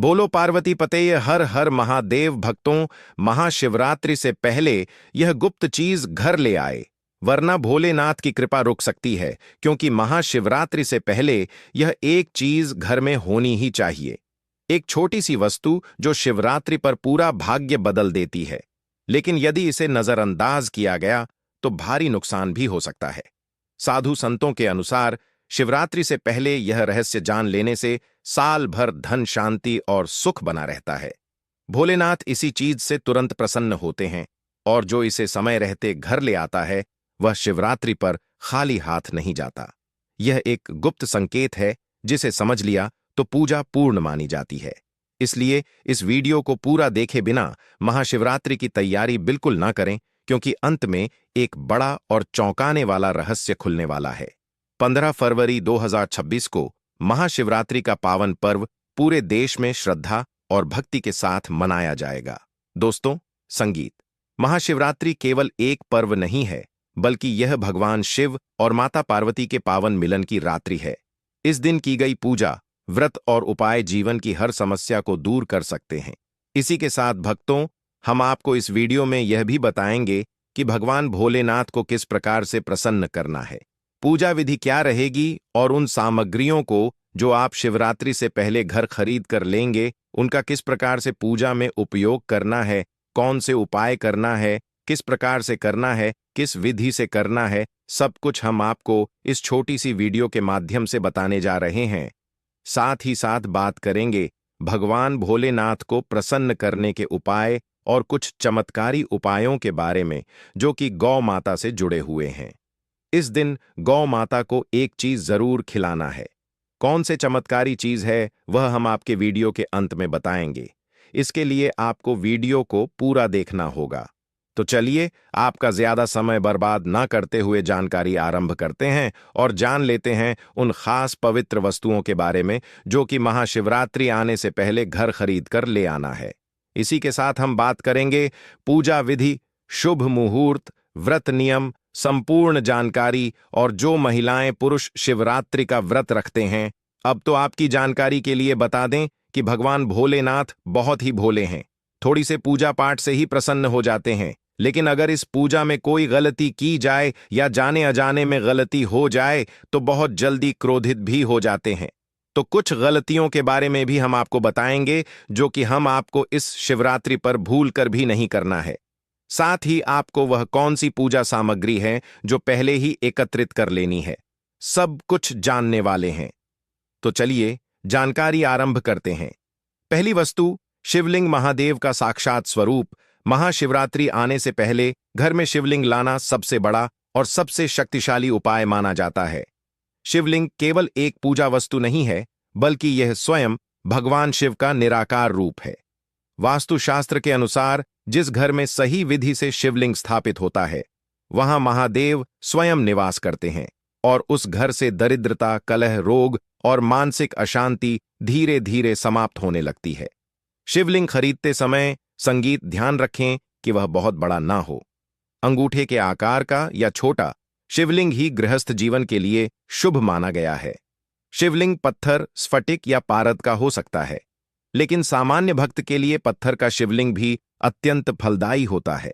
बोलो पार्वती पतेय हर हर महादेव। भक्तों, महाशिवरात्रि से पहले यह गुप्त चीज घर ले आए, वरना भोलेनाथ की कृपा रुक सकती है। क्योंकि महाशिवरात्रि से पहले यह एक चीज घर में होनी ही चाहिए। एक छोटी सी वस्तु जो शिवरात्रि पर पूरा भाग्य बदल देती है, लेकिन यदि इसे नजरअंदाज किया गया तो भारी नुकसान भी हो सकता है। साधु संतों के अनुसार शिवरात्रि से पहले यह रहस्य जान लेने से साल भर धन, शांति और सुख बना रहता है। भोलेनाथ इसी चीज से तुरंत प्रसन्न होते हैं, और जो इसे समय रहते घर ले आता है वह शिवरात्रि पर खाली हाथ नहीं जाता। यह एक गुप्त संकेत है, जिसे समझ लिया तो पूजा पूर्ण मानी जाती है। इसलिए इस वीडियो को पूरा देखे बिना महाशिवरात्रि की तैयारी बिल्कुल ना करें, क्योंकि अंत में एक बड़ा और चौंकाने वाला रहस्य खुलने वाला है। 15 फरवरी 2026 को महाशिवरात्रि का पावन पर्व पूरे देश में श्रद्धा और भक्ति के साथ मनाया जाएगा। दोस्तों, संगीत महाशिवरात्रि केवल एक पर्व नहीं है, बल्कि यह भगवान शिव और माता पार्वती के पावन मिलन की रात्रि है। इस दिन की गई पूजा, व्रत और उपाय जीवन की हर समस्या को दूर कर सकते हैं। इसी के साथ भक्तों, हम आपको इस वीडियो में यह भी बताएंगे कि भगवान भोलेनाथ को किस प्रकार से प्रसन्न करना है, पूजा विधि क्या रहेगी, और उन सामग्रियों को जो आप शिवरात्रि से पहले घर खरीद कर लेंगे, उनका किस प्रकार से पूजा में उपयोग करना है, कौन से उपाय करना है, किस प्रकार से करना है, किस विधि से करना है, सब कुछ हम आपको इस छोटी सी वीडियो के माध्यम से बताने जा रहे हैं। साथ ही साथ बात करेंगे भगवान भोलेनाथ को प्रसन्न करने के उपाय और कुछ चमत्कारी उपायों के बारे में, जो कि गौ माता से जुड़े हुए हैं। इस दिन गौ माता को एक चीज जरूर खिलाना है। कौन से चमत्कारी चीज है वह हम आपके वीडियो के अंत में बताएंगे। इसके लिए आपको वीडियो को पूरा देखना होगा। तो चलिए, आपका ज्यादा समय बर्बाद ना करते हुए जानकारी आरंभ करते हैं और जान लेते हैं उन खास पवित्र वस्तुओं के बारे में, जो कि महाशिवरात्रि आने से पहले घर खरीद कर ले आना है। इसी के साथ हम बात करेंगे पूजा विधि, शुभ मुहूर्त, व्रत नियम, संपूर्ण जानकारी, और जो महिलाएं पुरुष शिवरात्रि का व्रत रखते हैं। अब तो आपकी जानकारी के लिए बता दें कि भगवान भोलेनाथ बहुत ही भोले हैं। थोड़ी से पूजा पाठ से ही प्रसन्न हो जाते हैं, लेकिन अगर इस पूजा में कोई गलती की जाए या जाने अजाने में गलती हो जाए तो बहुत जल्दी क्रोधित भी हो जाते हैं। तो कुछ गलतियों के बारे में भी हम आपको बताएंगे, जो कि हम आपको इस शिवरात्रि पर भूल कर भी नहीं करना है। साथ ही आपको वह कौन सी पूजा सामग्री है जो पहले ही एकत्रित कर लेनी है, सब कुछ जानने वाले हैं। तो चलिए जानकारी आरंभ करते हैं। पहली वस्तु, शिवलिंग महादेव का साक्षात स्वरूप। महाशिवरात्रि आने से पहले घर में शिवलिंग लाना सबसे बड़ा और सबसे शक्तिशाली उपाय माना जाता है। शिवलिंग केवल एक पूजा वस्तु नहीं है, बल्कि यह स्वयं भगवान शिव का निराकार रूप है। वास्तुशास्त्र के अनुसार जिस घर में सही विधि से शिवलिंग स्थापित होता है, वहां महादेव स्वयं निवास करते हैं, और उस घर से दरिद्रता, कलह, रोग और मानसिक अशांति धीरे धीरे समाप्त होने लगती है। शिवलिंग खरीदते समय संगीत ध्यान रखें कि वह बहुत बड़ा ना हो। अंगूठे के आकार का या छोटा शिवलिंग ही गृहस्थ जीवन के लिए शुभ माना गया है। शिवलिंग पत्थर, स्फटिक या पारद का हो सकता है, लेकिन सामान्य भक्त के लिए पत्थर का शिवलिंग भी अत्यंत फलदायी होता है।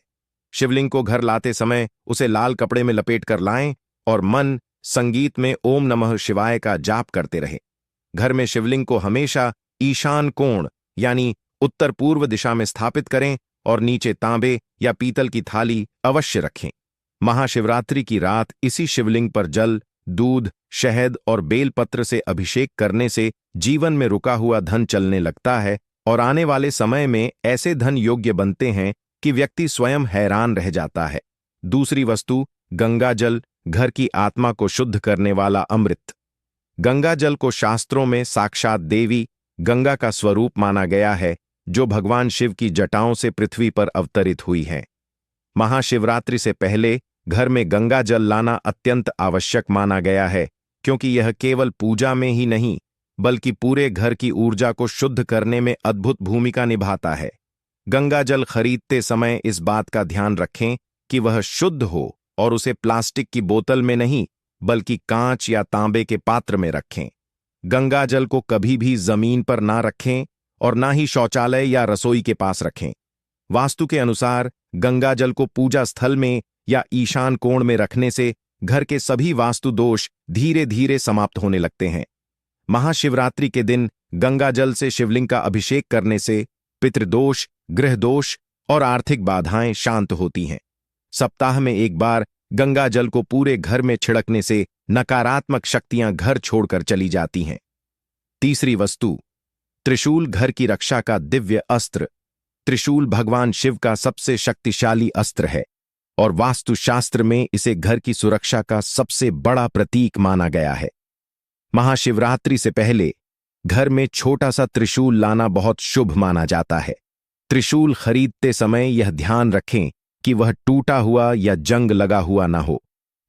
शिवलिंग को घर लाते समय उसे लाल कपड़े में लपेट कर लाएं और मन संगीत में ओम नमः शिवाय का जाप करते रहें। घर में शिवलिंग को हमेशा ईशान कोण यानी उत्तर पूर्व दिशा में स्थापित करें और नीचे तांबे या पीतल की थाली अवश्य रखें। महाशिवरात्रि की रात इसी शिवलिंग पर जल, दूध, शहद और बेलपत्र से अभिषेक करने से जीवन में रुका हुआ धन चलने लगता है, और आने वाले समय में ऐसे धन योग्य बनते हैं कि व्यक्ति स्वयं हैरान रह जाता है। दूसरी वस्तु, गंगा जल, घर की आत्मा को शुद्ध करने वाला अमृत। गंगा जल को शास्त्रों में साक्षात देवी गंगा का स्वरूप माना गया है, जो भगवान शिव की जटाओं से पृथ्वी पर अवतरित हुई है। महाशिवरात्रि से पहले घर में गंगा जल लाना अत्यंत आवश्यक माना गया है, क्योंकि यह केवल पूजा में ही नहीं, बल्कि पूरे घर की ऊर्जा को शुद्ध करने में अद्भुत भूमिका निभाता है। गंगा जल खरीदते समय इस बात का ध्यान रखें कि वह शुद्ध हो, और उसे प्लास्टिक की बोतल में नहीं, बल्कि कांच या तांबे के पात्र में रखें। गंगा जल को कभी भी जमीन पर ना रखें, और ना ही शौचालय या रसोई के पास रखें। वास्तु के अनुसार गंगा जल को पूजा स्थल में या ईशान कोण में रखने से घर के सभी वास्तु दोष धीरे धीरे समाप्त होने लगते हैं। महाशिवरात्रि के दिन गंगा जल से शिवलिंग का अभिषेक करने से पितृदोष, गृह दोष और आर्थिक बाधाएं शांत होती हैं। सप्ताह में एक बार गंगा जल को पूरे घर में छिड़कने से नकारात्मक शक्तियां घर छोड़कर चली जाती हैं। तीसरी वस्तु, त्रिशूल घर की रक्षा का दिव्य अस्त्र। त्रिशूल भगवान शिव का सबसे शक्तिशाली अस्त्र है और वास्तुशास्त्र में इसे घर की सुरक्षा का सबसे बड़ा प्रतीक माना गया है। महाशिवरात्रि से पहले घर में छोटा सा त्रिशूल लाना बहुत शुभ माना जाता है। त्रिशूल खरीदते समय यह ध्यान रखें कि वह टूटा हुआ या जंग लगा हुआ ना हो।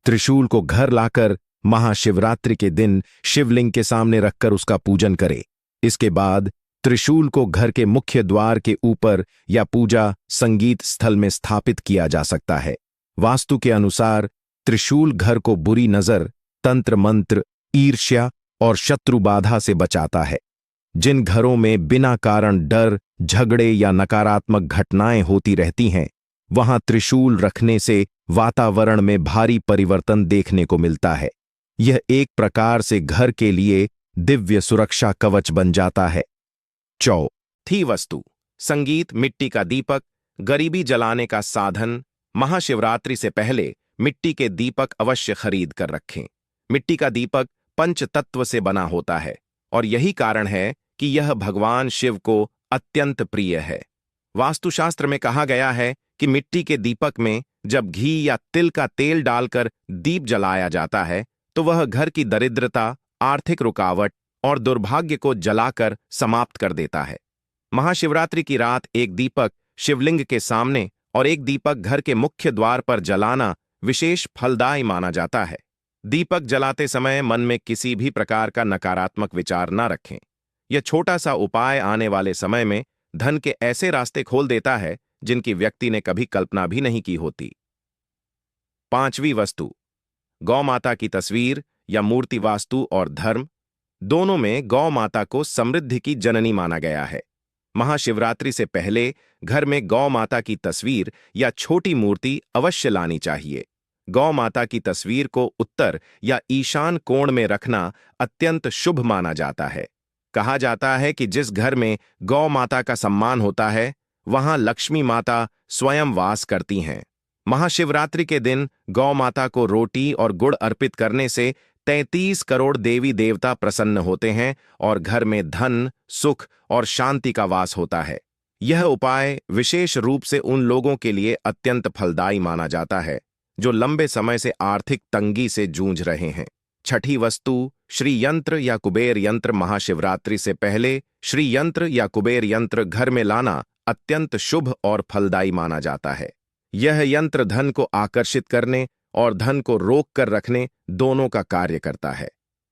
त्रिशूल को घर लाकर महाशिवरात्रि के दिन शिवलिंग के सामने रखकर उसका पूजन करें। इसके बाद त्रिशूल को घर के मुख्य द्वार के ऊपर या पूजा संगीत स्थल में स्थापित किया जा सकता है। वास्तु के अनुसार त्रिशूल घर को बुरी नजर, तंत्र मंत्र, ईर्ष्या और शत्रु बाधा से बचाता है। जिन घरों में बिना कारण डर, झगड़े या नकारात्मक घटनाएं होती रहती हैं, वहां त्रिशूल रखने से वातावरण में भारी परिवर्तन देखने को मिलता है। यह एक प्रकार से घर के लिए दिव्य सुरक्षा कवच बन जाता है। चौथी वस्तु, संगीत मिट्टी का दीपक, गरीबी जलाने का साधन। महाशिवरात्रि से पहले मिट्टी के दीपक अवश्य खरीद कर रखें। मिट्टी का दीपक पंच तत्व से बना होता है और यही कारण है कि यह भगवान शिव को अत्यंत प्रिय है। वास्तुशास्त्र में कहा गया है कि मिट्टी के दीपक में जब घी या तिल का तेल डालकर दीप जलाया जाता है तो वह घर की दरिद्रता, आर्थिक रुकावट और दुर्भाग्य को जलाकर समाप्त कर देता है। महाशिवरात्रि की रात एक दीपक शिवलिंग के सामने और एक दीपक घर के मुख्य द्वार पर जलाना विशेष फलदायी माना जाता है। दीपक जलाते समय मन में किसी भी प्रकार का नकारात्मक विचार न रखें। यह छोटा सा उपाय आने वाले समय में धन के ऐसे रास्ते खोल देता है जिनकी व्यक्ति ने कभी कल्पना भी नहीं की होती। पांचवी वस्तु, गौ माता की तस्वीर या मूर्ति। वास्तु और धर्म दोनों में गौ माता को समृद्धि की जननी माना गया है। महाशिवरात्रि से पहले घर में गौ माता की तस्वीर या छोटी मूर्ति अवश्य लानी चाहिए। गौ माता की तस्वीर को उत्तर या ईशान कोण में रखना अत्यंत शुभ माना जाता है। कहा जाता है कि जिस घर में गौ माता का सम्मान होता है वहां लक्ष्मी माता स्वयं वास करती हैं। महाशिवरात्रि के दिन गौ माता को रोटी और गुड़ अर्पित करने से 33 करोड़ देवी देवता प्रसन्न होते हैं और घर में धन, सुख और शांति का वास होता है। यह उपाय विशेष रूप से उन लोगों के लिए अत्यंत फलदायी माना जाता है जो लंबे समय से आर्थिक तंगी से जूझ रहे हैं। छठी वस्तु, श्री यंत्र या कुबेर यंत्र। महाशिवरात्रि से पहले श्री यंत्र या कुबेर यंत्र घर में लाना अत्यंत शुभ और फलदायी माना जाता है। यह यंत्र धन को आकर्षित करने और धन को रोक कर रखने दोनों का कार्य करता है।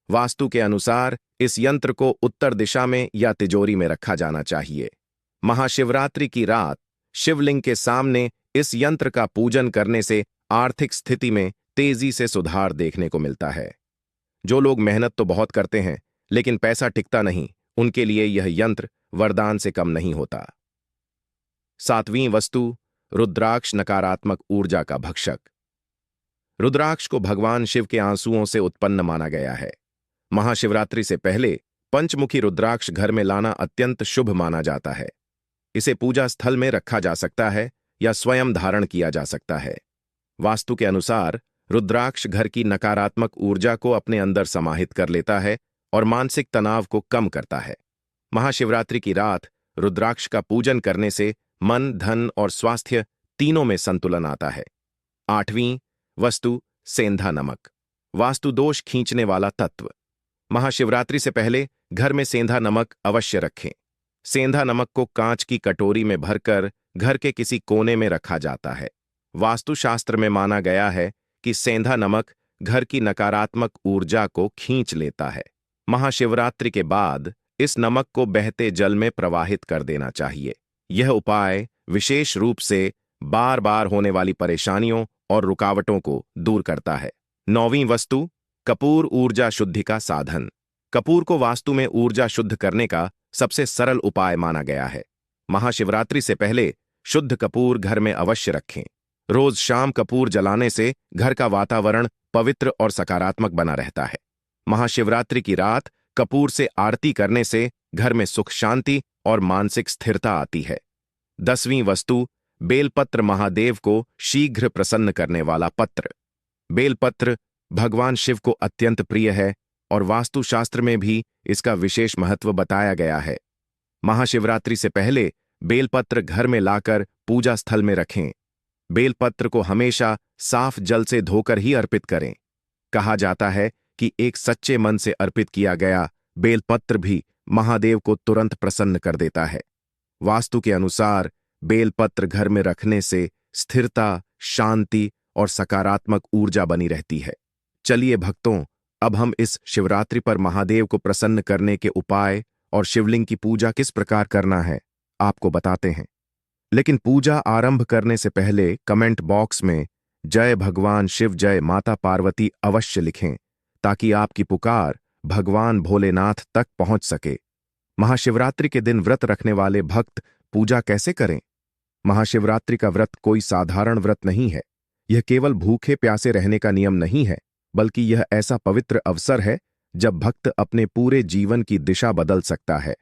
वास्तु के अनुसार इस यंत्र को उत्तर दिशा में या तिजोरी में रखा जाना चाहिए। महाशिवरात्रि की रात शिवलिंग के सामने इस यंत्र का पूजन करने से आर्थिक स्थिति में तेजी से सुधार देखने को मिलता है। जो लोग मेहनत तो बहुत करते हैं लेकिन पैसा टिकता नहीं, उनके लिए यह यंत्र वरदान से कम नहीं होता। सातवीं वस्तु, रुद्राक्ष नकारात्मक ऊर्जा का भक्षक। रुद्राक्ष को भगवान शिव के आंसुओं से उत्पन्न माना गया है। महाशिवरात्रि से पहले पंचमुखी रुद्राक्ष घर में लाना अत्यंत शुभ माना जाता है। इसे पूजा स्थल में रखा जा सकता है या स्वयं धारण किया जा सकता है। वास्तु के अनुसार रुद्राक्ष घर की नकारात्मक ऊर्जा को अपने अंदर समाहित कर लेता है और मानसिक तनाव को कम करता है। महाशिवरात्रि की रात रुद्राक्ष का पूजन करने से मन, धन और स्वास्थ्य तीनों में संतुलन आता है। आठवीं वस्तु, सेंधा नमक। वास्तु दोष खींचने वाला तत्व। महाशिवरात्रि से पहले घर में सेंधा नमक अवश्य रखें। सेंधा नमक को कांच की कटोरी में भरकर घर के किसी कोने में रखा जाता है। वास्तुशास्त्र में माना गया है कि सेंधा नमक घर की नकारात्मक ऊर्जा को खींच लेता है। महाशिवरात्रि के बाद इस नमक को बहते जल में प्रवाहित कर देना चाहिए। यह उपाय विशेष रूप से बार बार होने वाली परेशानियों और रुकावटों को दूर करता है। नौवीं वस्तु, कपूर ऊर्जा शुद्धि का साधन। कपूर को वास्तु में ऊर्जा शुद्ध करने का सबसे सरल उपाय माना गया है। महाशिवरात्रि से पहले शुद्ध कपूर घर में अवश्य रखें। रोज शाम कपूर जलाने से घर का वातावरण पवित्र और सकारात्मक बना रहता है। महाशिवरात्रि की रात कपूर से आरती करने से घर में सुख शांति और मानसिक स्थिरता आती है। 10वीं वस्तु, बेलपत्र महादेव को शीघ्र प्रसन्न करने वाला पत्र। बेलपत्र भगवान शिव को अत्यंत प्रिय है और वास्तुशास्त्र में भी इसका विशेष महत्व बताया गया है। महाशिवरात्रि से पहले बेलपत्र घर में लाकर पूजा स्थल में रखें। बेलपत्र को हमेशा साफ जल से धोकर ही अर्पित करें। कहा जाता है कि एक सच्चे मन से अर्पित किया गया बेलपत्र भी महादेव को तुरंत प्रसन्न कर देता है। वास्तु के अनुसार बेलपत्र घर में रखने से स्थिरता, शांति और सकारात्मक ऊर्जा बनी रहती है। चलिए भक्तों, अब हम इस शिवरात्रि पर महादेव को प्रसन्न करने के उपाय और शिवलिंग की पूजा किस प्रकार करना है आपको बताते हैं। लेकिन पूजा आरंभ करने से पहले कमेंट बॉक्स में जय भगवान शिव, जय माता पार्वती अवश्य लिखें ताकि आपकी पुकार भगवान भोलेनाथ तक पहुंच सके। महाशिवरात्रि के दिन व्रत रखने वाले भक्त पूजा कैसे करें? महाशिवरात्रि का व्रत कोई साधारण व्रत नहीं है। यह केवल भूखे प्यासे रहने का नियम नहीं है, बल्कि यह ऐसा पवित्र अवसर है जब भक्त अपने पूरे जीवन की दिशा बदल सकता है।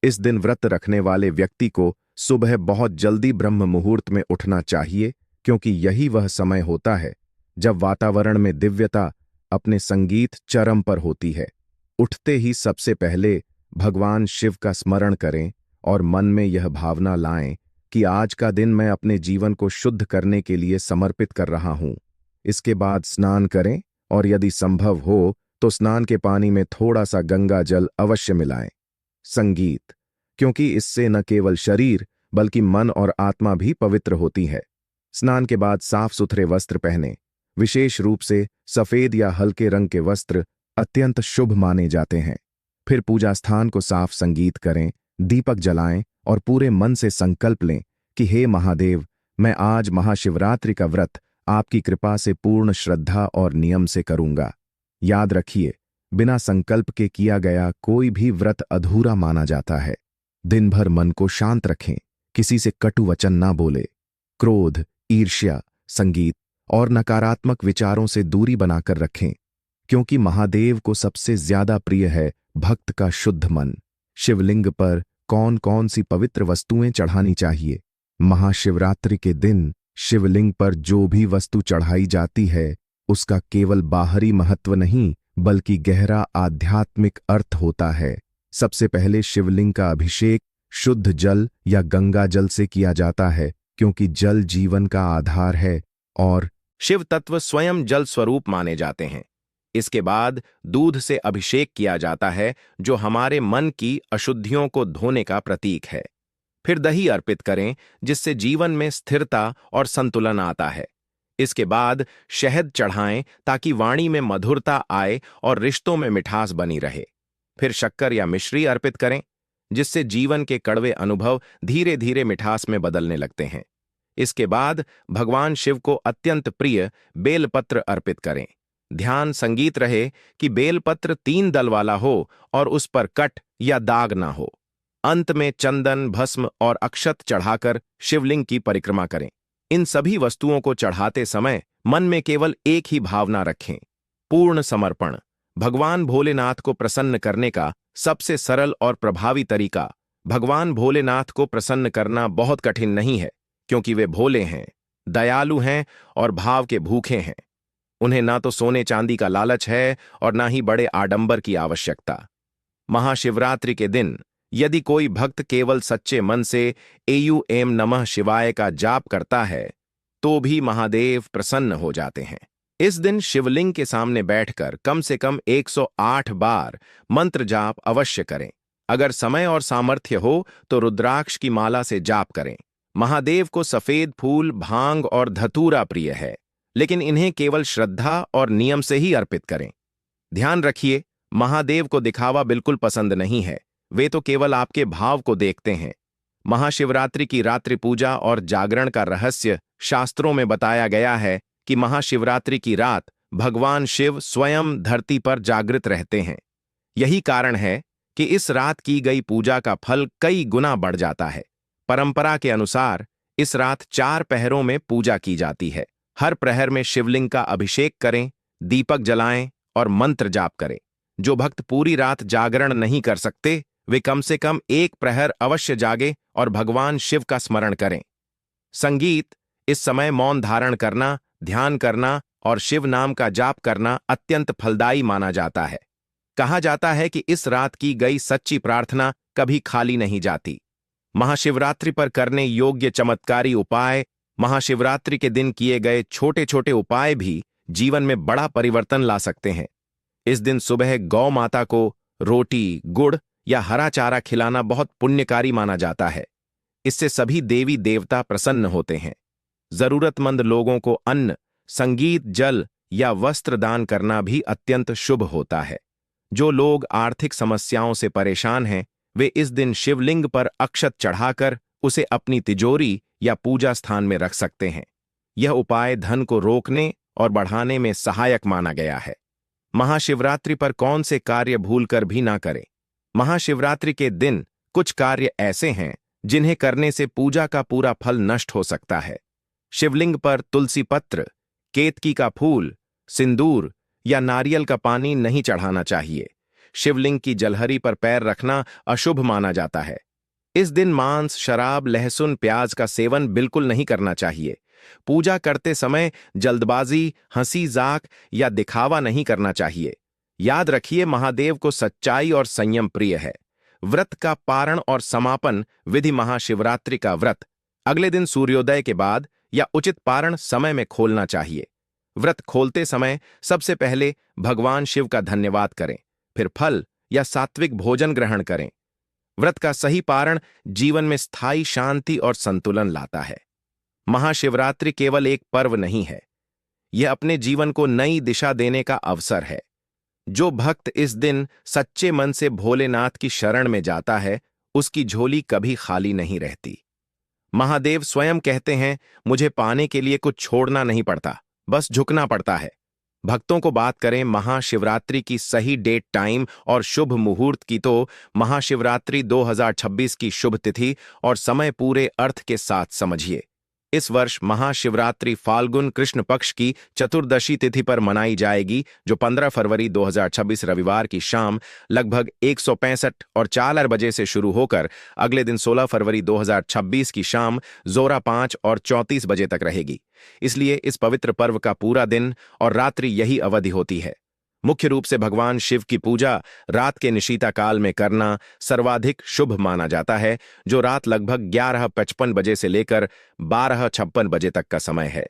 इस दिन व्रत रखने वाले व्यक्ति को सुबह बहुत जल्दी ब्रह्म मुहूर्त में उठना चाहिए, क्योंकि यही वह समय होता है जब वातावरण में दिव्यता अपने संगीत चरम पर होती है। उठते ही सबसे पहले भगवान शिव का स्मरण करें और मन में यह भावना लाएं कि आज का दिन मैं अपने जीवन को शुद्ध करने के लिए समर्पित कर रहा हूं। इसके बाद स्नान करें और यदि संभव हो तो स्नान के पानी में थोड़ा सा गंगा जल अवश्य मिलाएं। संगीत, क्योंकि इससे न केवल शरीर बल्कि मन और आत्मा भी पवित्र होती है। स्नान के बाद साफ सुथरे वस्त्र पहनें। विशेष रूप से सफेद या हल्के रंग के वस्त्र अत्यंत शुभ माने जाते हैं। फिर पूजा स्थान को साफ संगीत करें, दीपक जलाएं और पूरे मन से संकल्प लें कि हे महादेव, मैं आज महाशिवरात्रि का व्रत आपकी कृपा से पूर्ण श्रद्धा और नियम से करूंगा। याद रखिए, बिना संकल्प के किया गया कोई भी व्रत अधूरा माना जाता है। दिन भर मन को शांत रखें, किसी से कटु वचन ना बोले। क्रोध, ईर्ष्या, संगीत और नकारात्मक विचारों से दूरी बनाकर रखें, क्योंकि महादेव को सबसे ज्यादा प्रिय है भक्त का शुद्ध मन। शिवलिंग पर कौन कौन सी पवित्र वस्तुएं चढ़ानी चाहिए? महाशिवरात्रि के दिन शिवलिंग पर जो भी वस्तु चढ़ाई जाती है उसका केवल बाहरी महत्व नहीं बल्कि गहरा आध्यात्मिक अर्थ होता है। सबसे पहले शिवलिंग का अभिषेक शुद्ध जल या गंगा जल से किया जाता है, क्योंकि जल जीवन का आधार है और शिव तत्व स्वयं जल स्वरूप माने जाते हैं। इसके बाद दूध से अभिषेक किया जाता है, जो हमारे मन की अशुद्धियों को धोने का प्रतीक है। फिर दही अर्पित करें, जिससे जीवन में स्थिरता और संतुलन आता है। इसके बाद शहद चढ़ाएं ताकि वाणी में मधुरता आए और रिश्तों में मिठास बनी रहे। फिर शक्कर या मिश्री अर्पित करें, जिससे जीवन के कड़वे अनुभव धीरे धीरे मिठास में बदलने लगते हैं। इसके बाद भगवान शिव को अत्यंत प्रिय बेलपत्र अर्पित करें। ध्यान संगीत रहे कि बेलपत्र 3 दल वाला हो और उस पर कट या दाग ना हो। अंत में चंदन, भस्म और अक्षत चढ़ाकर शिवलिंग की परिक्रमा करें। इन सभी वस्तुओं को चढ़ाते समय मन में केवल एक ही भावना रखें, पूर्ण समर्पण। भगवान भोलेनाथ को प्रसन्न करने का सबसे सरल और प्रभावी तरीका। भगवान भोलेनाथ को प्रसन्न करना बहुत कठिन नहीं है, क्योंकि वे भोले हैं, दयालु हैं और भाव के भूखे हैं। उन्हें ना तो सोने चांदी का लालच है और ना ही बड़े आडंबर की आवश्यकता। महाशिवरात्रि के दिन यदि कोई भक्त केवल सच्चे मन से एयू नमः शिवाय का जाप करता है, तो भी महादेव प्रसन्न हो जाते हैं। इस दिन शिवलिंग के सामने बैठकर कम से कम 108 बार मंत्र जाप अवश्य करें। अगर समय और सामर्थ्य हो तो रुद्राक्ष की माला से जाप करें। महादेव को सफेद फूल, भांग और धतूरा प्रिय है, लेकिन इन्हें केवल श्रद्धा और नियम से ही अर्पित करें। ध्यान रखिए, महादेव को दिखावा बिल्कुल पसंद नहीं है। वे तो केवल आपके भाव को देखते हैं। महाशिवरात्रि की रात्रि पूजा और जागरण का रहस्य शास्त्रों में बताया गया है कि महाशिवरात्रि की रात भगवान शिव स्वयं धरती पर जागृत रहते हैं। यही कारण है कि इस रात की गई पूजा का फल कई गुना बढ़ जाता है। परंपरा के अनुसार इस रात 4 प्रहरों में पूजा की जाती है। हर प्रहर में शिवलिंग का अभिषेक करें, दीपक जलाएं और मंत्र जाप करें। जो भक्त पूरी रात जागरण नहीं कर सकते, वे कम से कम एक प्रहर अवश्य जागे और भगवान शिव का स्मरण करें। संगीत, इस समय मौन धारण करना, ध्यान करना और शिव नाम का जाप करना अत्यंत फलदायी माना जाता है। कहा जाता है कि इस रात की गई सच्ची प्रार्थना कभी खाली नहीं जाती। महाशिवरात्रि पर करने योग्य चमत्कारी उपाय। महाशिवरात्रि के दिन किए गए छोटे छोटे उपाय भी जीवन में बड़ा परिवर्तन ला सकते हैं। इस दिन सुबह गौ माता को रोटी, गुड़ या हरा चारा खिलाना बहुत पुण्यकारी माना जाता है। इससे सभी देवी देवता प्रसन्न होते हैं। जरूरतमंद लोगों को अन्न, संगीत, जल या वस्त्र दान करना भी अत्यंत शुभ होता है। जो लोग आर्थिक समस्याओं से परेशान हैं, वे इस दिन शिवलिंग पर अक्षत चढ़ाकर उसे अपनी तिजोरी या पूजा स्थान में रख सकते हैं। यह उपाय धन को रोकने और बढ़ाने में सहायक माना गया है। महाशिवरात्रि पर कौन से कार्य भूलकर भी ना करें। महाशिवरात्रि के दिन कुछ कार्य ऐसे हैं जिन्हें करने से पूजा का पूरा फल नष्ट हो सकता है। शिवलिंग पर तुलसी पत्र, केतकी का फूल, सिंदूर या नारियल का पानी नहीं चढ़ाना चाहिए। शिवलिंग की जलहरी पर पैर रखना अशुभ माना जाता है। इस दिन मांस, शराब, लहसुन, प्याज का सेवन बिल्कुल नहीं करना चाहिए। पूजा करते समय जल्दबाजी, हंसी जाक या दिखावा नहीं करना चाहिए। याद रखिए, महादेव को सच्चाई और संयम प्रिय है। व्रत का पारण और समापन विधि। महाशिवरात्रि का व्रत अगले दिन सूर्योदय के बाद या उचित पारण समय में खोलना चाहिए। व्रत खोलते समय सबसे पहले भगवान शिव का धन्यवाद करें, फिर फल या सात्विक भोजन ग्रहण करें। व्रत का सही पारण जीवन में स्थायी शांति और संतुलन लाता है। महाशिवरात्रि केवल एक पर्व नहीं है, यह अपने जीवन को नई दिशा देने का अवसर है। जो भक्त इस दिन सच्चे मन से भोलेनाथ की शरण में जाता है, उसकी झोली कभी खाली नहीं रहती। महादेव स्वयं कहते हैं, मुझे पाने के लिए कुछ छोड़ना नहीं पड़ता, बस झुकना पड़ता है। भक्तों को बात करें महाशिवरात्रि की सही डेट, टाइम और शुभ मुहूर्त की, तो महाशिवरात्रि 2026 की शुभ तिथि और समय पूरे अर्थ के साथ समझिए। इस वर्ष महाशिवरात्रि फाल्गुन कृष्ण पक्ष की चतुर्दशी तिथि पर मनाई जाएगी, जो 15 फरवरी 2026 रविवार की शाम लगभग 165 और 4 बजे से शुरू होकर अगले दिन 16 फरवरी 2026 की शाम जोरा 5 और 34 बजे तक रहेगी। इसलिए इस पवित्र पर्व का पूरा दिन और रात्रि यही अवधि होती है। मुख्य रूप से भगवान शिव की पूजा रात के निशीता काल में करना सर्वाधिक शुभ माना जाता है, जो रात लगभग 11:55 बजे से लेकर 12:56 बजे तक का समय है।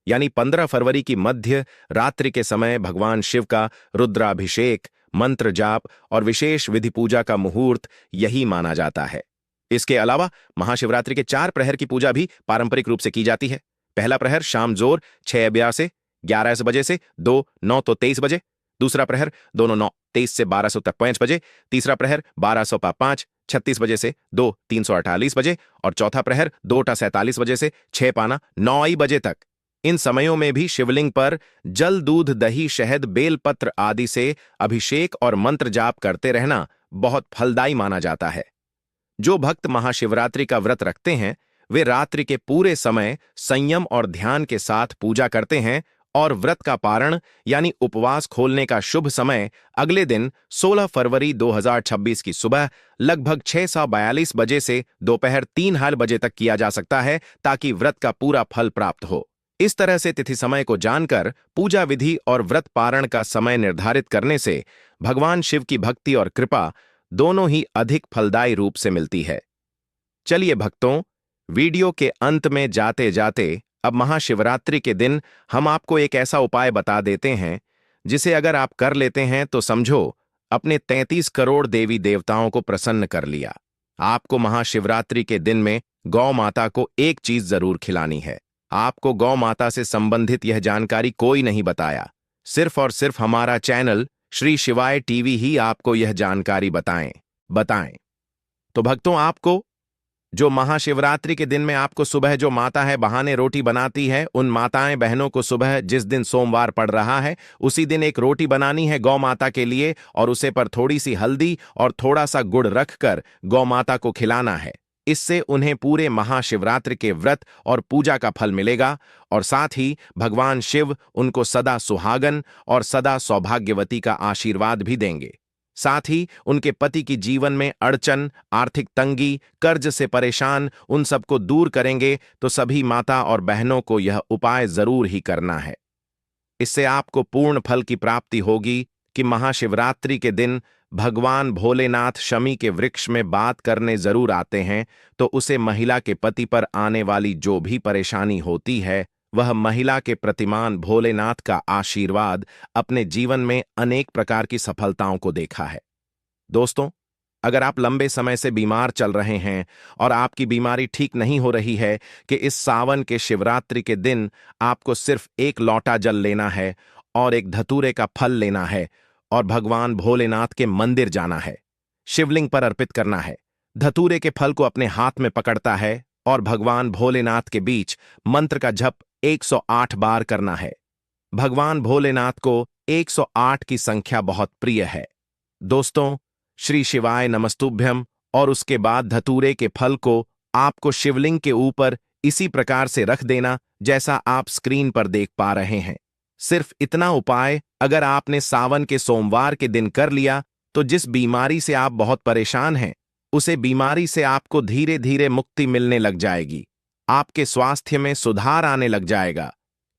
यानी 15 फरवरी की मध्य रात्रि के समय भगवान शिव का रुद्राभिषेक, मंत्र जाप और विशेष विधि पूजा का मुहूर्त यही माना जाता है। इसके अलावा महाशिवरात्रि के 4 प्रहर की पूजा भी पारंपरिक रूप से की जाती है। पहला प्रहर शाम जोर 6:11 से 11 बजे से 2:09 तो 23 बजे। दूसरा प्रहर दोनों 9:23 से 12:00 तक 5 बजे। तीसरा प्रहर 12:05 36 बजे से 2:348 बजे और चौथा प्रहर 2:47 बजे से 6:09 बजे तक। इन समयों में भी शिवलिंग पर जल, दूध, दही, शहद, बेलपत्र आदि से अभिषेक और मंत्र जाप करते रहना बहुत फलदायी माना जाता है। जो भक्त महाशिवरात्रि का व्रत रखते हैं, वे रात्रि के पूरे समय संयम और ध्यान के साथ पूजा करते हैं और व्रत का पारण यानी उपवास खोलने का शुभ समय अगले दिन 16 फरवरी 2026 की सुबह लगभग 6:42 बजे से दोपहर 3 बजे तक किया जा सकता है, ताकि व्रत का पूरा फल प्राप्त हो। इस तरह से तिथि समय को जानकर पूजा विधि और व्रत पारण का समय निर्धारित करने से भगवान शिव की भक्ति और कृपा दोनों ही अधिक फलदायी रूप से मिलती है। चलिए भक्तों, वीडियो के अंत में जाते जाते अब महाशिवरात्रि के दिन हम आपको एक ऐसा उपाय बता देते हैं, जिसे अगर आप कर लेते हैं तो समझो अपने 33 करोड़ देवी देवताओं को प्रसन्न कर लिया। आपको महाशिवरात्रि के दिन में गौ माता को एक चीज जरूर खिलानी है। आपको गौ माता से संबंधित यह जानकारी कोई नहीं बताया, सिर्फ और सिर्फ हमारा चैनल श्री शिवाय टीवी ही आपको यह जानकारी बताएं। तो भक्तों, आपको जो महाशिवरात्रि के दिन में आपको सुबह जो माता है बहाने रोटी बनाती है, उन माताएं बहनों को सुबह जिस दिन सोमवार पड़ रहा है उसी दिन एक रोटी बनानी है गौ माता के लिए, और उसे पर थोड़ी सी हल्दी और थोड़ा सा गुड़ रखकर गौ माता को खिलाना है। इससे उन्हें पूरे महाशिवरात्रि के व्रत और पूजा का फल मिलेगा, और साथ ही भगवान शिव उनको सदा सुहागन और सदा सौभाग्यवती का आशीर्वाद भी देंगे। साथ ही उनके पति की जीवन में अड़चन, आर्थिक तंगी, कर्ज से परेशान उन सबको दूर करेंगे। तो सभी माता और बहनों को यह उपाय जरूर ही करना है। इससे आपको पूर्ण फल की प्राप्ति होगी कि महाशिवरात्रि के दिन भगवान भोलेनाथ शमी के वृक्ष में बात करने जरूर आते हैं, तो उसे महिला के पति पर आने वाली जो भी परेशानी होती है वह महिला के प्रतिमान भोलेनाथ का आशीर्वाद अपने जीवन में अनेक प्रकार की सफलताओं को देखा है। दोस्तों, अगर आप लंबे समय से बीमार चल रहे हैं और आपकी बीमारी ठीक नहीं हो रही है, कि इस सावन के शिवरात्रि के दिन आपको सिर्फ एक लोटा जल लेना है और एक धतूरे का फल लेना है और भगवान भोलेनाथ के मंदिर जाना है, शिवलिंग पर अर्पित करना है। धतूरे के फल को अपने हाथ में पकड़ता है और भगवान भोलेनाथ के बीच मंत्र का जप 108 बार करना है। भगवान भोलेनाथ को 108 की संख्या बहुत प्रिय है। दोस्तों, श्री शिवाय नमस्तुभ्यम, और उसके बाद धतूरे के फल को आपको शिवलिंग के ऊपर इसी प्रकार से रख देना जैसा आप स्क्रीन पर देख पा रहे हैं। सिर्फ इतना उपाय अगर आपने सावन के सोमवार के दिन कर लिया तो जिस बीमारी से आप बहुत परेशान हैं उसे बीमारी से आपको धीरे धीरे मुक्ति मिलने लग जाएगी। आपके स्वास्थ्य में सुधार आने लग जाएगा,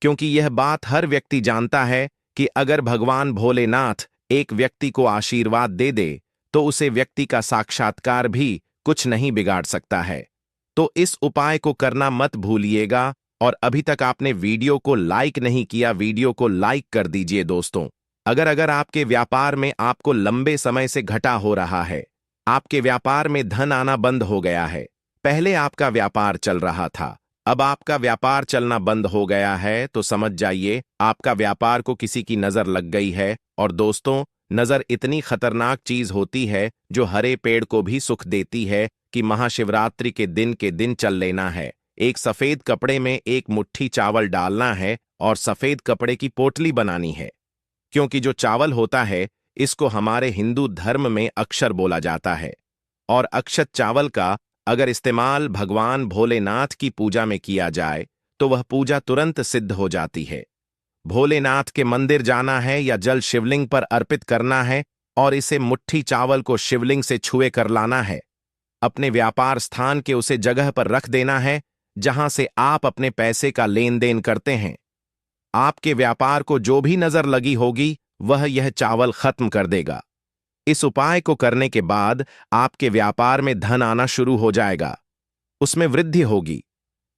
क्योंकि यह बात हर व्यक्ति जानता है कि अगर भगवान भोलेनाथ एक व्यक्ति को आशीर्वाद दे दे तो उसे व्यक्ति का साक्षात्कार भी कुछ नहीं बिगाड़ सकता है। तो इस उपाय को करना मत भूलिएगा, और अभी तक आपने वीडियो को लाइक नहीं किया, वीडियो को लाइक कर दीजिए। दोस्तों, अगर आपके व्यापार में आपको लंबे समय से घाटा हो रहा है, आपके व्यापार में धन आना बंद हो गया है, पहले आपका व्यापार चल रहा था, अब आपका व्यापार चलना बंद हो गया है, तो समझ जाइए आपका व्यापार को किसी की नजर लग गई है। और दोस्तों, नजर इतनी खतरनाक चीज होती है जो हरे पेड़ को भी सुख देती है, कि महाशिवरात्रि के दिन चल लेना है। एक सफेद कपड़े में एक मुट्ठी चावल डालना है और सफेद कपड़े की पोटली बनानी है, क्योंकि जो चावल होता है इसको हमारे हिंदू धर्म में अक्षर बोला जाता है, और अक्षत चावल का अगर इस्तेमाल भगवान भोलेनाथ की पूजा में किया जाए तो वह पूजा तुरंत सिद्ध हो जाती है। भोलेनाथ के मंदिर जाना है या जल शिवलिंग पर अर्पित करना है और इसे मुट्ठी चावल को शिवलिंग से छुए कर लाना है। अपने व्यापार स्थान के उसे जगह पर रख देना है जहां से आप अपने पैसे का लेन देन करते हैं। आपके व्यापार को जो भी नजर लगी होगी वह यह चावल खत्म कर देगा। इस उपाय को करने के बाद आपके व्यापार में धन आना शुरू हो जाएगा, उसमें वृद्धि होगी,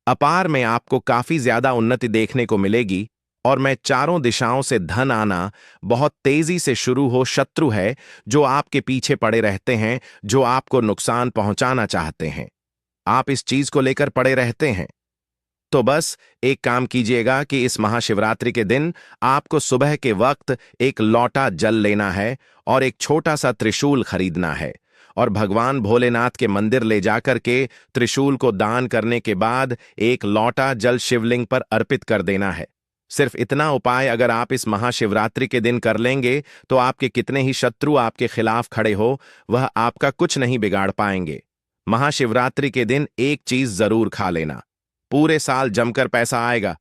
अपार में आपको काफी ज्यादा उन्नति देखने को मिलेगी, और मैं चारों दिशाओं से धन आना बहुत तेजी से शुरू हो। शत्रु है जो आपके पीछे पड़े रहते हैं, जो आपको नुकसान पहुंचाना चाहते हैं, आप इस चीज को लेकर पड़े रहते हैं, तो बस एक काम कीजिएगा कि इस महाशिवरात्रि के दिन आपको सुबह के वक्त एक लोटा जल लेना है और एक छोटा सा त्रिशूल खरीदना है, और भगवान भोलेनाथ के मंदिर ले जाकर के त्रिशूल को दान करने के बाद एक लोटा जल शिवलिंग पर अर्पित कर देना है। सिर्फ इतना उपाय अगर आप इस महाशिवरात्रि के दिन कर लेंगे तो आपके कितने ही शत्रु आपके खिलाफ खड़े हो, वह आपका कुछ नहीं बिगाड़ पाएंगे। महाशिवरात्रि के दिन एक चीज जरूर खा लेना, पूरे साल जमकर पैसा आएगा।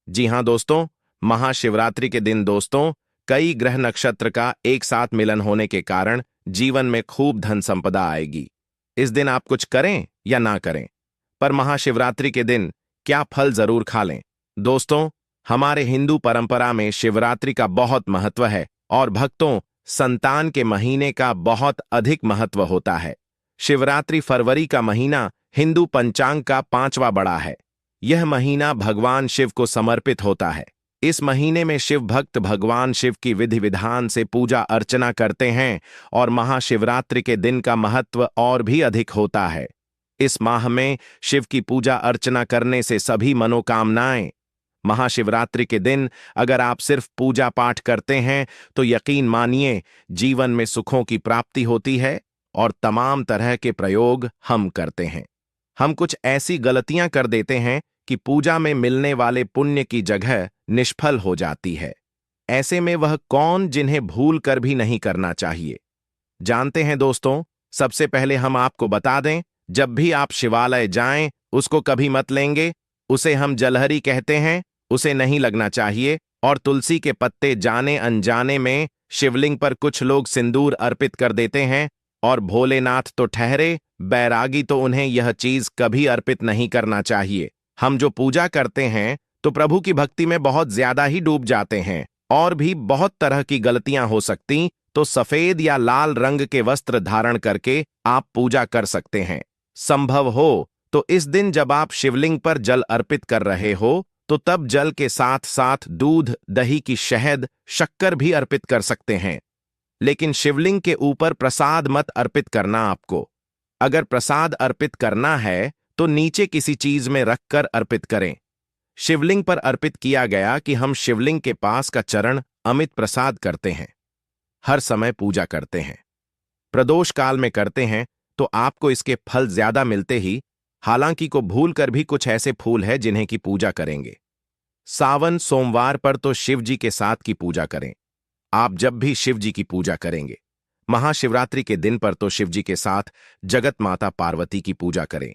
जी हां दोस्तों, महाशिवरात्रि के दिन दोस्तों कई ग्रह नक्षत्र का एक साथ मिलन होने के कारण जीवन में खूब धन संपदा आएगी। इस दिन आप कुछ करें या ना करें, पर महाशिवरात्रि के दिन क्या फल जरूर खा लें। दोस्तों, हमारे हिंदू परंपरा में शिवरात्रि का बहुत महत्व है, और भक्तों संतान के महीने का बहुत अधिक महत्व होता है। शिवरात्रि फरवरी का महीना हिंदू पंचांग का 5वां बड़ा है। यह महीना भगवान शिव को समर्पित होता है। इस महीने में शिव भक्त भगवान शिव की विधि विधान से पूजा अर्चना करते हैं, और महाशिवरात्रि के दिन का महत्व और भी अधिक होता है। इस माह में शिव की पूजा अर्चना करने से सभी मनोकामनाएं। महाशिवरात्रि के दिन अगर आप सिर्फ पूजा पाठ करते हैं तो यकीन मानिए जीवन में सुखों की प्राप्ति होती है, और तमाम तरह के प्रयोग हम करते हैं। हम कुछ ऐसी गलतियां कर देते हैं कि पूजा में मिलने वाले पुण्य की जगह निष्फल हो जाती है। ऐसे में वह कौन जिन्हें भूल कर भी नहीं करना चाहिए? जानते हैं दोस्तों, सबसे पहले हम आपको बता दें, जब भी आप शिवालय जाएं, उसको कभी मत लेंगे। उसे हम जलहरी कहते हैं, उसे नहीं लगना चाहिए। और तुलसी के पत्ते जाने अनजाने में शिवलिंग पर कुछ लोग सिंदूर अर्पित कर देते हैं, और भोलेनाथ तो ठहरे, बैरागी तो उन्हें यह चीज कभी अर्पित नहीं करना चाहिए। हम जो पूजा करते हैं तो प्रभु की भक्ति में बहुत ज्यादा ही डूब जाते हैं, और भी बहुत तरह की गलतियां हो सकती। तो सफेद या लाल रंग के वस्त्र धारण करके आप पूजा कर सकते हैं। संभव हो तो इस दिन जब आप शिवलिंग पर जल अर्पित कर रहे हो तो तब जल के साथ साथ दूध, दही की शहद, शक्कर भी अर्पित कर सकते हैं। लेकिन शिवलिंग के ऊपर प्रसाद मत अर्पित करना आपको। अगर प्रसाद अर्पित करना है तो नीचे किसी चीज में रखकर अर्पित करें। शिवलिंग पर अर्पित किया गया कि हम शिवलिंग के पास का चरण अमित प्रसाद करते हैं, हर समय पूजा करते हैं, प्रदोष काल में करते हैं, तो आपको इसके फल ज्यादा मिलते ही। हालांकि को भूल कर भी कुछ ऐसे फूल है जिन्हें की पूजा करेंगे। सावन सोमवार पर तो शिव जी के साथ की पूजा करें। आप जब भी शिव जी की पूजा करेंगे, महाशिवरात्रि के दिन पर तो शिव जी के साथ जगत माता पार्वती की पूजा करें।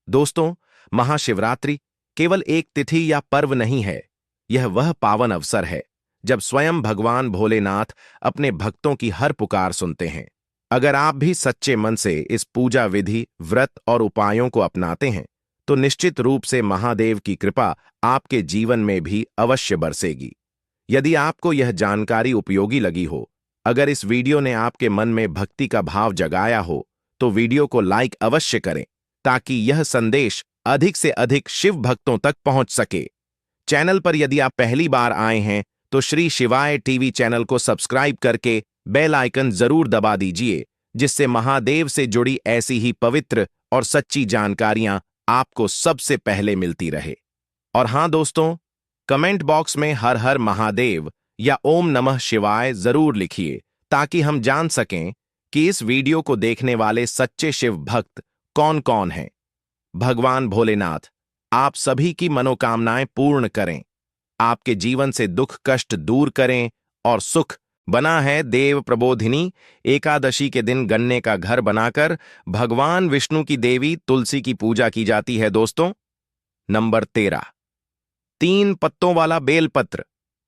दोस्तों, महाशिवरात्रि केवल एक तिथि या पर्व नहीं है, यह वह पावन अवसर है जब स्वयं भगवान भोलेनाथ अपने भक्तों की हर पुकार सुनते हैं। अगर आप भी सच्चे मन से इस पूजा विधि, व्रत और उपायों को अपनाते हैं तो निश्चित रूप से महादेव की कृपा आपके जीवन में भी अवश्य बरसेगी। यदि आपको यह जानकारी उपयोगी लगी हो, अगर इस वीडियो ने आपके मन में भक्ति का भाव जगाया हो, तो वीडियो को लाइक अवश्य करें ताकि यह संदेश अधिक से अधिक शिव भक्तों तक पहुंच सके। चैनल पर यदि आप पहली बार आए हैं तो श्री शिवाय टीवी चैनल को सब्सक्राइब करके बेल आइकन जरूर दबा दीजिए, जिससे महादेव से जुड़ी ऐसी ही पवित्र और सच्ची जानकारियां आपको सबसे पहले मिलती रहे। और हां दोस्तों, कमेंट बॉक्स में हर हर महादेव या ओम नमः शिवाय जरूर लिखिए ताकि हम जान सकें कि इस वीडियो को देखने वाले सच्चे शिव भक्त कौन कौन हैं। भगवान भोलेनाथ आप सभी की मनोकामनाएं पूर्ण करें, आपके जीवन से दुख कष्ट दूर करें और सुख बना है। देव प्रबोधिनी एकादशी के दिन गन्ने का घर बनाकर भगवान विष्णु की देवी तुलसी की पूजा की जाती है। दोस्तों, नंबर 13, 3 पत्तों वाला बेलपत्र।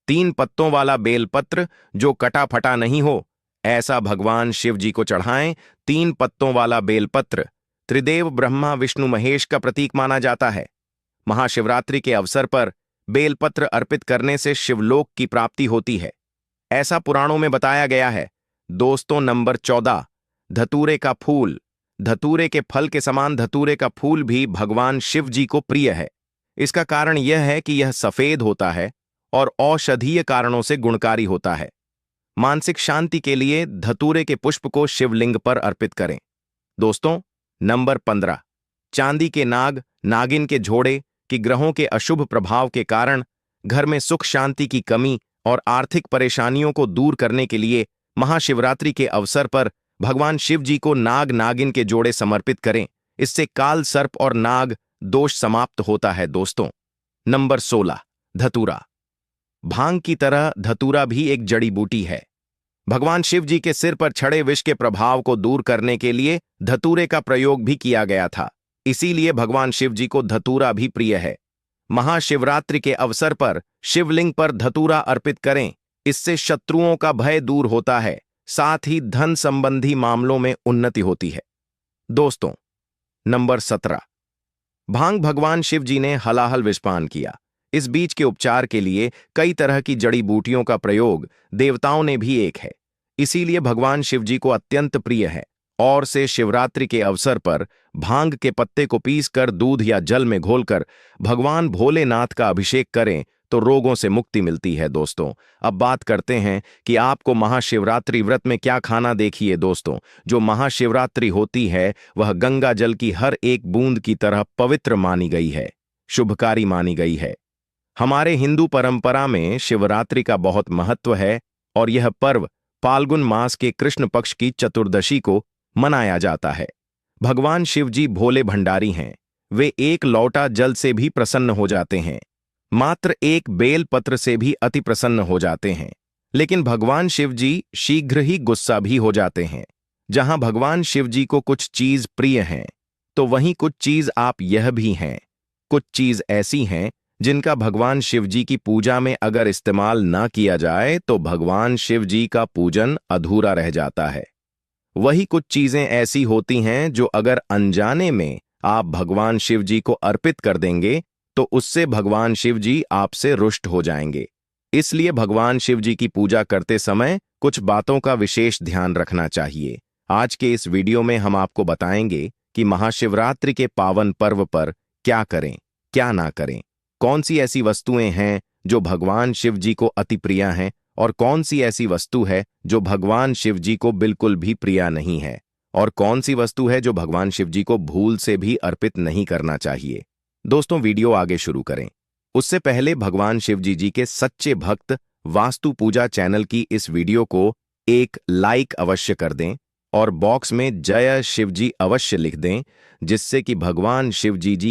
3 पत्तों वाला बेलपत्र जो कटा फटा नहीं हो, ऐसा भगवान शिव जी को चढ़ाएं। 3 पत्तों वाला बेलपत्र त्रिदेव ब्रह्मा विष्णु महेश का प्रतीक माना जाता है। महाशिवरात्रि के अवसर पर बेलपत्र अर्पित करने से शिवलोक की प्राप्ति होती है, ऐसा पुराणों में बताया गया है। दोस्तों, नंबर 14, धतूरे का फूल। धतूरे के फल के समान धतूरे का फूल भी भगवान शिव जी को प्रिय है। इसका कारण यह है कि यह सफेद होता है और औषधीय कारणों से गुणकारी होता है। मानसिक शांति के लिए धतूरे के पुष्प को शिवलिंग पर अर्पित करें। दोस्तों, नंबर 15, चांदी के नाग, नागिन के झोड़े कि ग्रहों के अशुभ प्रभाव के कारण घर में सुख शांति की कमी और आर्थिक परेशानियों को दूर करने के लिए महाशिवरात्रि के अवसर पर भगवान शिव जी को नाग नागिन के जोड़े समर्पित करें। इससे काल सर्प और नाग दोष समाप्त होता है। दोस्तों, नंबर 16, धतूरा। भांग की तरह धतूरा भी एक जड़ी बूटी है। भगवान शिव जी के सिर पर छड़े विष के प्रभाव को दूर करने के लिए धतूरे का प्रयोग भी किया गया था। इसीलिए भगवान शिव जी को धतूरा भी प्रिय है। महाशिवरात्रि के अवसर पर शिवलिंग पर धतूरा अर्पित करें, इससे शत्रुओं का भय दूर होता है, साथ ही धन संबंधी मामलों में उन्नति होती है। दोस्तों, नंबर 17, भांग। भगवान शिव जी ने हलाहल विषपान किया। इस बीज के उपचार के लिए कई तरह की जड़ी बूटियों का प्रयोग देवताओं ने भी एक है, इसीलिए भगवान शिव जी को अत्यंत प्रिय है। और से शिवरात्रि के अवसर पर भांग के पत्ते को पीसकर दूध या जल में घोलकर भगवान भोलेनाथ का अभिषेक करें तो रोगों से मुक्ति मिलती है। दोस्तों, अब बात करते हैं कि आपको महाशिवरात्रि व्रत में क्या खाना। देखिए दोस्तों, जो महाशिवरात्रि होती है वह गंगा जल की हर एक बूंद की तरह पवित्र मानी गई है, शुभकारी मानी गई है। हमारे हिंदू परंपरा में शिवरात्रि का बहुत महत्व है और यह पर्व फाल्गुन मास के कृष्ण पक्ष की चतुर्दशी को मनाया जाता है। भगवान शिव जी भोले भंडारी हैं, वे एक लौटा जल से भी प्रसन्न हो जाते हैं, मात्र एक बेल पत्र से भी अति प्रसन्न हो जाते हैं। लेकिन भगवान शिव जी शीघ्र ही गुस्सा भी हो जाते हैं। जहां भगवान शिव जी को कुछ चीज प्रिय हैं, तो वहीं कुछ चीज आप यह भी हैं। कुछ चीज ऐसी हैं जिनका भगवान शिव जी की पूजा में अगर इस्तेमाल ना किया जाए तो भगवान शिव जी का पूजन अधूरा रह जाता है। वही कुछ चीजें ऐसी होती हैं जो अगर अनजाने में आप भगवान शिव जी को अर्पित कर देंगे तो उससे भगवान शिव जी आपसे रुष्ट हो जाएंगे। इसलिए भगवान शिव जी की पूजा करते समय कुछ बातों का विशेष ध्यान रखना चाहिए। आज के इस वीडियो में हम आपको बताएंगे कि महाशिवरात्रि के पावन पर्व पर क्या करें, क्या ना करें, कौन सी ऐसी वस्तुएं हैं जो भगवान शिव जी को अति प्रिय हैं और कौन सी ऐसी वस्तु है जो भगवान शिव जी को बिल्कुल भी प्रिय नहीं है, और कौन सी वस्तु है जो भगवान शिव जी को भूल से भी अर्पित नहीं करना चाहिए। दोस्तों, वीडियो आगे शुरू करें उससे पहले भगवान शिव जी के सच्चे भक्त वास्तु पूजा चैनल की इस वीडियो को एक लाइक अवश्य कर दें और बॉक्स में जय शिव जी अवश्य लिख दें, जिससे कि भगवान शिव जी